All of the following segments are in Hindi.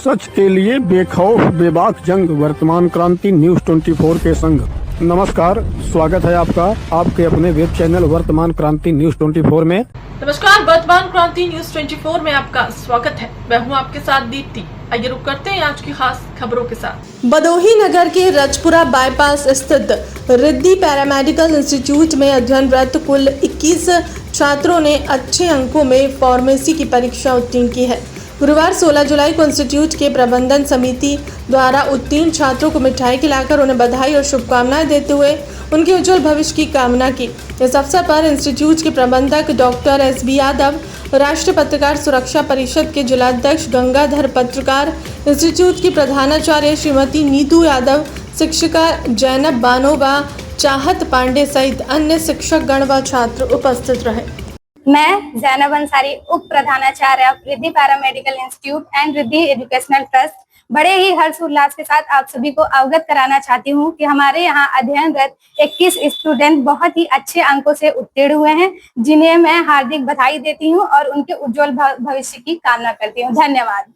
सच के लिए बेखौफ बेबाक जंग, वर्तमान क्रांति न्यूज 24 के संग। नमस्कार, स्वागत है आपका आपके अपने वेब चैनल वर्तमान क्रांति न्यूज 24 में। नमस्कार, वर्तमान क्रांति न्यूज 24 में आपका स्वागत है। मैं हूं आपके साथ दीप्ति। आइए रुक करते हैं आज की खास खबरों के साथ। भदोही नगर के रजपुरा बाईपास स्थित रिद्धि पैरामेडिकल इंस्टीट्यूट में अध्ययनरत कुल 21 छात्रों ने अच्छे अंकों में फार्मेसी की परीक्षा उत्तीर्ण की है। गुरुवार 16 जुलाई को इंस्टीट्यूट के प्रबंधन समिति द्वारा उत्तीर्ण छात्रों को मिठाई खिलाकर उन्हें बधाई और शुभकामनाएं देते हुए उनके उज्जवल भविष्य की कामना की। इस अवसर पर इंस्टीट्यूट के प्रबंधक डॉक्टर एस.बी. यादव, राष्ट्रीय पत्रकार सुरक्षा परिषद के जिलाध्यक्ष गंगाधर, पत्रकार इंस्टीट्यूट की प्रधानाचार्य श्रीमती नीतू यादव, शिक्षिका जैनब बानो व चाहत पांडे सहित अन्य शिक्षक गण व छात्र उपस्थित रहे। मैं जैनब अंसारी, उप प्रधानाचार्य Riddhi paramedical institute and Riddhi educational trust, बड़े ही हर्ष उल्लास के साथ आप सभी को अवगत कराना चाहती हूं कि हमारे यहां अध्ययनरत 21 स्टूडेंट बहुत ही अच्छे अंकों से उत्तीर्ण हुए हैं, जिन्हें मैं हार्दिक बधाई देती हूं और उनके उज्जवल भविष्य की कामना करती हूं। धन्यवाद।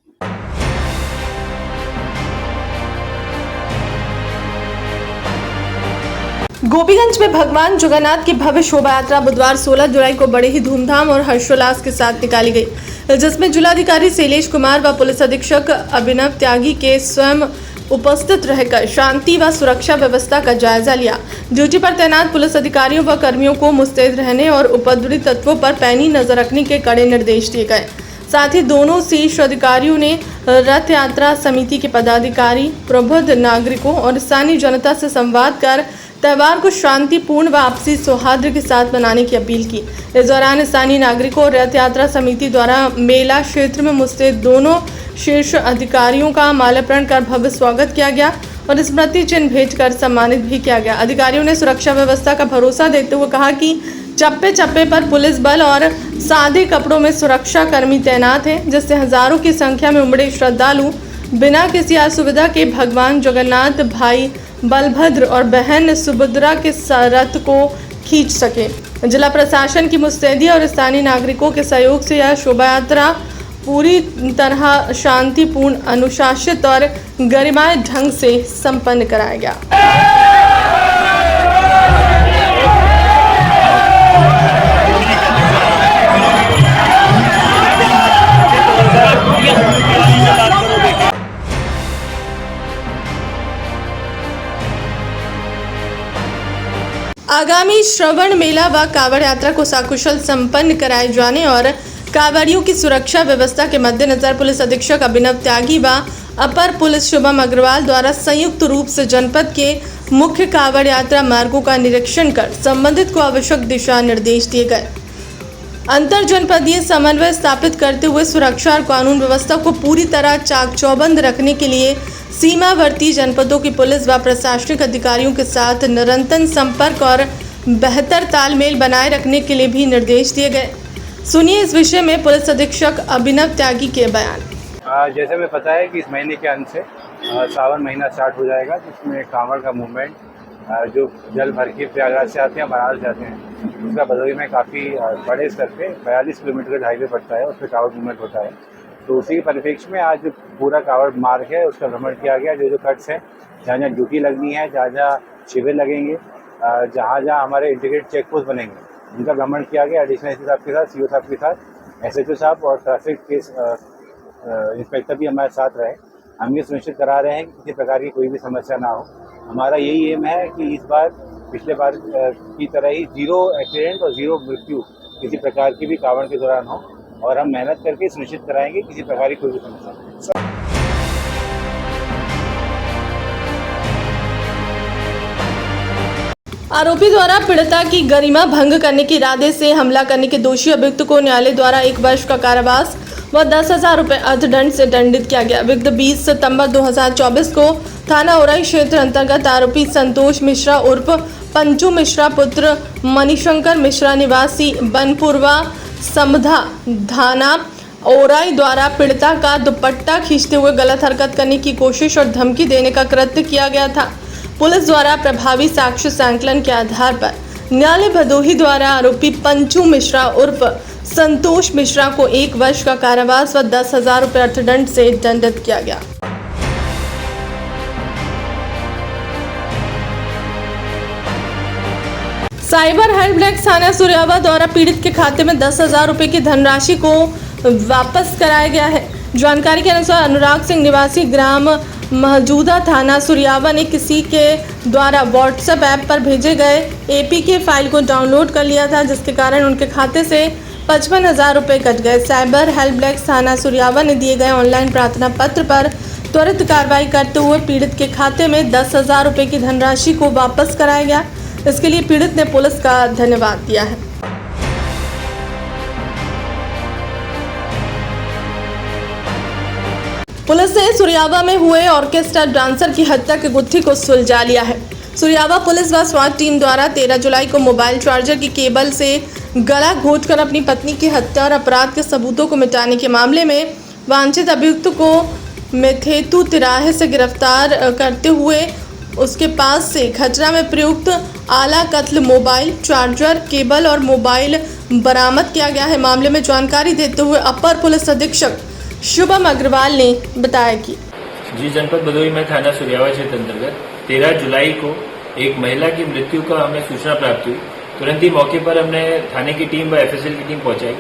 गोपीगंज में भगवान जगन्नाथ की भव्य शोभा यात्रा बुधवार 16 जुलाई को बड़े ही धूमधाम और हर्षोल्लास के साथ निकाली गई, जिसमें जिलाधिकारी शैलेश कुमार व पुलिस अधीक्षक अभिनव त्यागी के स्वयं उपस्थित रहकर शांति व सुरक्षा व्यवस्था का जायजा लिया। ड्यूटी पर तैनात पुलिस अधिकारियों व कर्मियों को मुस्तैद रहने और उपद्रवी तत्वों पर पैनी नजर रखने के कड़े निर्देश दिए गए। साथ ही दोनों शीर्ष अधिकारियों ने रथ यात्रा समिति के पदाधिकारी, प्रबुद्ध नागरिकों और स्थानीय जनता से संवाद कर त्यौहार को शांतिपूर्ण व आपसी सौहार्द के साथ मनाने की अपील की। इस दौरान स्थानीय नागरिकों और रथ यात्रा समिति द्वारा मेला क्षेत्र में मुस्तैद दोनों शीर्ष अधिकारियों का माल्यार्पण कर भव्य स्वागत किया गया और स्मृति चिन्ह भेंट कर सम्मानित भी किया गया। अधिकारियों ने सुरक्षा व्यवस्था का भरोसा देते हुए कहा कि चप्पे चप्पे पर पुलिस बल और सादे कपड़ों में सुरक्षा कर्मी तैनात हैं, जिससे हजारों की संख्या में उमड़े श्रद्धालु बिना किसी असुविधा के भगवान जगन्नाथ, भाई बलभद्र और बहन सुभद्रा के रथ को खींच सके। जिला प्रशासन की मुस्तैदी और स्थानीय नागरिकों के सहयोग से यह शोभा यात्रा पूरी तरह शांतिपूर्ण, अनुशासित और गरिमामय ढंग से संपन्न कराया गया। आगामी श्रवण मेला व कांवड़ यात्रा को सकुशल संपन्न कराए जाने और कांवड़ियों की सुरक्षा व्यवस्था के मद्देनजर पुलिस अधीक्षक अभिनव त्यागी व अपर पुलिस शुभम अग्रवाल द्वारा संयुक्त रूप से जनपद के मुख्य कांवड़ यात्रा मार्गों का निरीक्षण कर संबंधित को आवश्यक दिशा निर्देश दिए गए। अंतर जनपदीय समन्वय स्थापित करते हुए सुरक्षा और कानून व्यवस्था को पूरी तरह चाक चौबंद रखने के लिए सीमावर्ती जनपदों की पुलिस व प्रशासनिक अधिकारियों के साथ निरंतर संपर्क और बेहतर तालमेल बनाए रखने के लिए भी निर्देश दिए गए। सुनिए इस विषय में पुलिस अधीक्षक अभिनव त्यागी के बयान। जैसे हमें पता है कि इस महीने के अंत से सावन महीना स्टार्ट हो जाएगा, जिसमें कांवड़ का मूवमेंट जो जल भर के प्रयागराज से आते हैं, बनारस जाते हैं, उसका भदोही में काफ़ी बड़े स्तर पे 42 किलोमीटर का हाईवे पड़ता है, उस पर कांवड़ मूवमेंट होता है। तो उसी के परिप्रेक्ष्य में आज पूरा कांवड़ मार्ग है, उसका भ्रमण किया गया। जो कट्स हैं, जहाँ जहाँ ड्यूटी लगनी है, जहाँ जहाँ शिविर लगेंगे, जहाँ जहाँ हमारे इंटीग्रेटेड चेक पोस्ट बनेंगे, उनका भ्रमण किया गया। एडिशनल एसपी साहब के साथ, सीओ साहब के साथ, एसएचओ साहब और ट्रैफिक के इंस्पेक्टर भी हमारे साथ रहे। हम ये सुनिश्चित करा रहे हैं कि किसी प्रकार की कोई भी समस्या ना हो। हमारा यही एम है कि इस बार पिछले बार की तरह ही 0 एक्सीडेंट और 0 मृत्यु किसी प्रकार की भी कांवड़ के दौरान हो, और हम मेहनत करके सुनिश्चित कराएंगे किसी प्रकार की कोई भी समस्या नहीं। आरोपी द्वारा पीड़िता की गरिमा भंग करने के इरादे से हमला करने के दोषी अभियुक्त को न्यायालय द्वारा 1 वर्ष का कारावास व 10,000 रुपये अर्थदंड से दंडित किया गया। अभियुक्त 20 सितंबर 2024 को थाना ओराई क्षेत्र अंतर्गत आरोपी संतोष मिश्रा उर्फ पंचू मिश्रा पुत्र मणिशंकर मिश्रा निवासी बनपुरवा समधा थाना ओराई द्वारा पीड़िता का दुपट्टा खींचते हुए गलत हरकत करने की कोशिश और धमकी देने का कृत्य किया गया था। पुलिस द्वारा प्रभावी साक्ष्य संकलन के आधार पर न्यायालय भदोही द्वारा आरोपी पंचू मिश्रा उर्फ संतोष मिश्रा को 1 वर्ष का कारावास व 10,000 रुपये अर्थदंड से दंडित किया गया। साइबर हेल्पलाइन थाना सूर्यावा द्वारा पीड़ित के खाते में 10,000 रुपये की धनराशि को वापस कराया गया है। जानकारी के अनुसार अनुराग सिंह निवासी ग्राम महजूदा थाना सूर्यावा ने किसी के द्वारा व्हाट्सएप ऐप पर भेजे गए एपीके फाइल को डाउनलोड कर लिया था, जिसके कारण उनके खाते से 55,000 रुपये कट गए। साइबर हेल्पलाइन थाना सूर्यावा ने दिए गए ऑनलाइन प्रार्थना पत्र पर त्वरित कार्रवाई करते हुए पीड़ित के खाते में 10,000 रुपये की धनराशि को वापस कराया गया। इसके लिए पीड़ित ने पुलिस का धन्यवाद दिया है। पुलिस ने सूर्यावा में हुए ऑर्केस्ट्रा डांसर की हत्या की गुत्थी को सुलझा लिया है। सूर्यावा पुलिस व स्वाट टीम द्वारा 13 जुलाई को मोबाइल चार्जर की केबल से गला घोंटकर अपनी पत्नी की हत्या और अपराध के सबूतों को मिटाने के मामले में वांछित अभियुक्त को मेथेतु तिराहे से गिरफ्तार करते हुए उसके पास से खचरा में प्रयुक्त आला कत्ल मोबाइल चार्जर केबल और मोबाइल बरामद किया गया है। मामले में जानकारी देते हुए अपर पुलिस अधीक्षक शुभम अग्रवाल ने बताया कि जनपद भदोही में थाना सूर्यावा क्षेत्र अंतर्गत 13 जुलाई को एक महिला की मृत्यु का हमें सूचना प्राप्त हुई। तुरंत ही मौके पर हमने थाने की टीम व एफएसएल की टीम पहुंचाई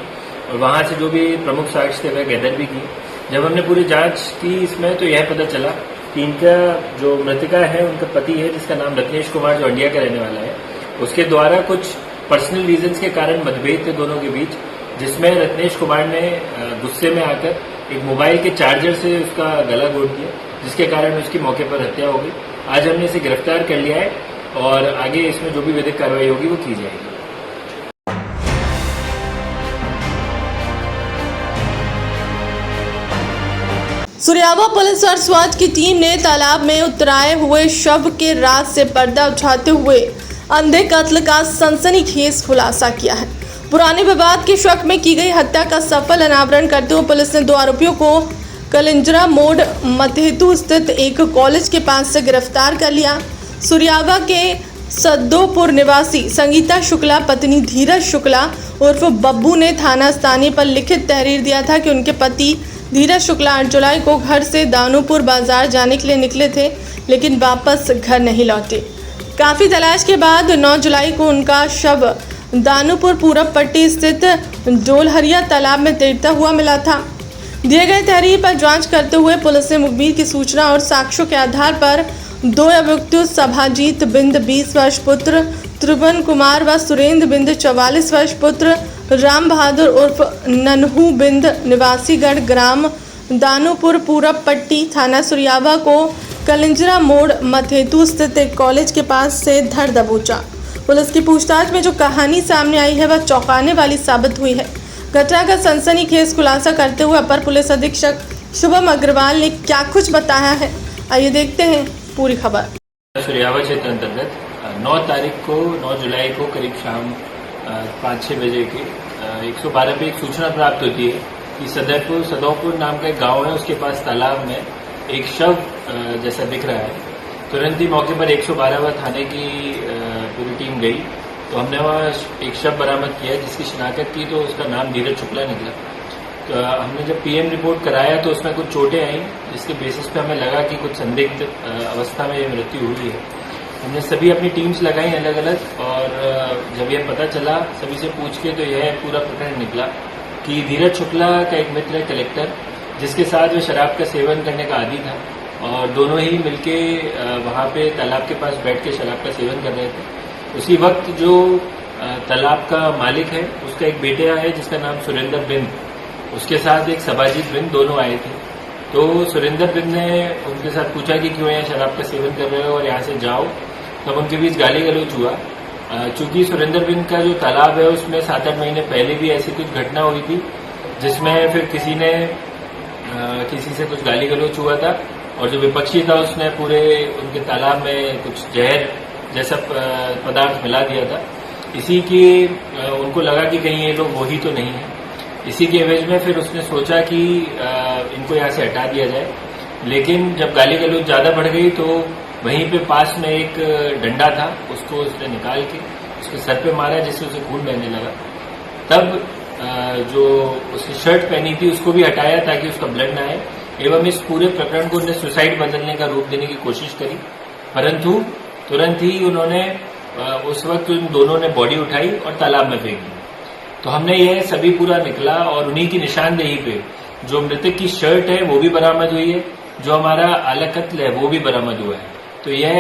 और वहां से जो भी प्रमुख साक्ष्य थे वह गैदर भी की। जब हमने पूरी जांच की इसमें तो यह पता चला कि इनका जो मृतका है उनका पति है, जिसका नाम रत्नेश कुमार, जो इंडिया का रहने वाला है, उसके द्वारा कुछ पर्सनल रीजंस के कारण मतभेद थे दोनों के बीच, जिसमें रत्नेश कुमार ने गुस्से में आकर एक मोबाइल के चार्जर से उसका गला घोंट दिया, जिसके कारण उसकी मौके पर हत्या हो गई। आज हमने इसे गिरफ्तार कर लिया है और आगे इसमें जो भी विधिक कार्रवाई होगी वो की जाएगी। सूर्यावा पुलिस और स्वाट की टीम ने तालाब में उतराए हुए शव के रात से पर्दा उठाते हुए अंधे कत्ल का सनसनीखेज खुलासा किया है। पुराने विवाद के शक में की गई हत्या का सफल अनावरण करते हुए पुलिस ने 2 आरोपियों को कलिंजरा मोड़ मथेतु स्थित एक कॉलेज के पास से गिरफ्तार कर लिया। सूर्यावा के सद्दोपुर निवासी संगीता शुक्ला पत्नी धीरज शुक्ला उर्फ बब्बू ने थाना स्थानीय पर लिखित तहरीर दिया था कि उनके पति धीरज शुक्ला 8 जुलाई को घर से दानूपुर बाजार जाने के लिए निकले थे, लेकिन वापस घर नहीं लौटे। काफ़ी तलाश के बाद 9 जुलाई को उनका शव दानूपुर पूरब पट्टी स्थित डोलहरिया तालाब में तैरता हुआ मिला था। दिए गए तहरीर पर जांच करते हुए पुलिस ने मुखबिर की सूचना और साक्ष्यों के आधार पर 2 अभियुक्तों सभाजीत बिंद 20 वर्ष पुत्र त्रिभुवन कुमार व सुरेंद्र बिंद 44 वर्ष पुत्र राम बहादुर उर्फ नन्हू बिंद निवासीगढ़ ग्राम दानूपुर पूरब पट्टी थाना सूर्यावा को कलिंजरा मोड़ मथेतु स्थित एक कॉलेज के पास से धर दबोचा। पुलिस की पूछताछ में जो कहानी सामने आई है वह चौंकाने वाली साबित हुई है। घटना का सनसनीखेज खुलासा करते हुए अपर पुलिस अधीक्षक शुभम अग्रवाल ने क्या कुछ बताया है, आइए देखते हैं पूरी खबर। सूर्यावा क्षेत्र अंतर्गत 9 जुलाई को करीब शाम 5-6 बजे के 112 पे एक सूचना प्राप्त होती है कि सदौपुर नाम का एक गांव है, उसके पास तालाब में एक शव जैसा दिख रहा है। तुरंत ही मौके पर 112 थाने की पूरी टीम गई तो हमने वहाँ एक शव बरामद किया, जिसकी शिनाख्त की तो उसका नाम धीरज शुक्ला निकला। तो हमने जब पीएम रिपोर्ट कराया तो उसमें कुछ चोटें आई, जिसके बेसिस पे हमें लगा कि कुछ संदिग्ध अवस्था में ये मृत्यु हुई है। हमने सभी अपनी टीम्स लगाई अलग अलग और जब यह पता चला सभी से पूछ के तो यह पूरा प्रकरण निकला कि धीरज शुक्ला का एक मित्र है कलेक्टर, जिसके साथ वह शराब का सेवन करने का आदी था और दोनों ही मिलके वहाँ पे तालाब के पास बैठ के शराब का सेवन कर रहे थे। उसी वक्त जो तालाब का मालिक है उसका एक बेटा है जिसका नाम सुरेंद्र बिंद, उसके साथ एक सभाजीत बिंद, दोनों आए थे। तो सुरेंद्र बिंद ने उनके साथ पूछा कि क्यों यहाँ शराब का सेवन कर रहे हो और यहाँ से जाओ। तब उनके बीच गाली गलौज हुआ। चूंकि सुरेंद्र बिंद का जो तालाब है उसमें 7-8 महीने पहले भी ऐसी कुछ घटना हुई थी, जिसमें फिर किसी से कुछ गाली गलौज हुआ था और जो विपक्षी था उसने पूरे उनके तालाब में कुछ जहर जैसा पदार्थ मिला दिया था। इसी की उनको लगा कि कहीं ये लोग वही तो नहीं है। इसी के एवज में फिर उसने सोचा कि इनको यहाँ से हटा दिया जाए, लेकिन जब गाली गलौज ज़्यादा बढ़ गई तो वहीं पे पास में एक डंडा था, उसको उसने निकाल के उसके सर पे मारा, जिससे उसे खून बहने लगा। तब जो उसकी शर्ट पहनी थी उसको भी हटाया ताकि उसका ब्लड ना आए, एवं इस पूरे प्रकरण को उन्हें सुसाइड बदलने का रूप देने की कोशिश करी, परंतु तुरंत ही उन्होंने उस वक्त उन दोनों ने बॉडी उठाई और तालाब में फेंक दी। तो हमने यह सभी पूरा निकला और उन्हीं की निशानदेही पे जो मृतक की शर्ट है वो भी बरामद हुई है, जो हमारा आला कत्ल है वो भी बरामद हुआ है। तो यह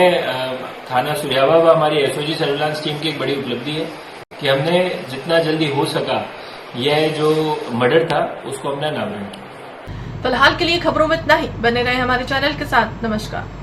थाना सुरियावा व हमारी एसओजी सर्विलांस टीम की एक बड़ी उपलब्धि है कि हमने जितना जल्दी हो सका यह जो मर्डर था उसको हमने अनावरण किया। फिलहाल के लिए खबरों में इतना ही। बने रहे हमारे चैनल के साथ। नमस्कार।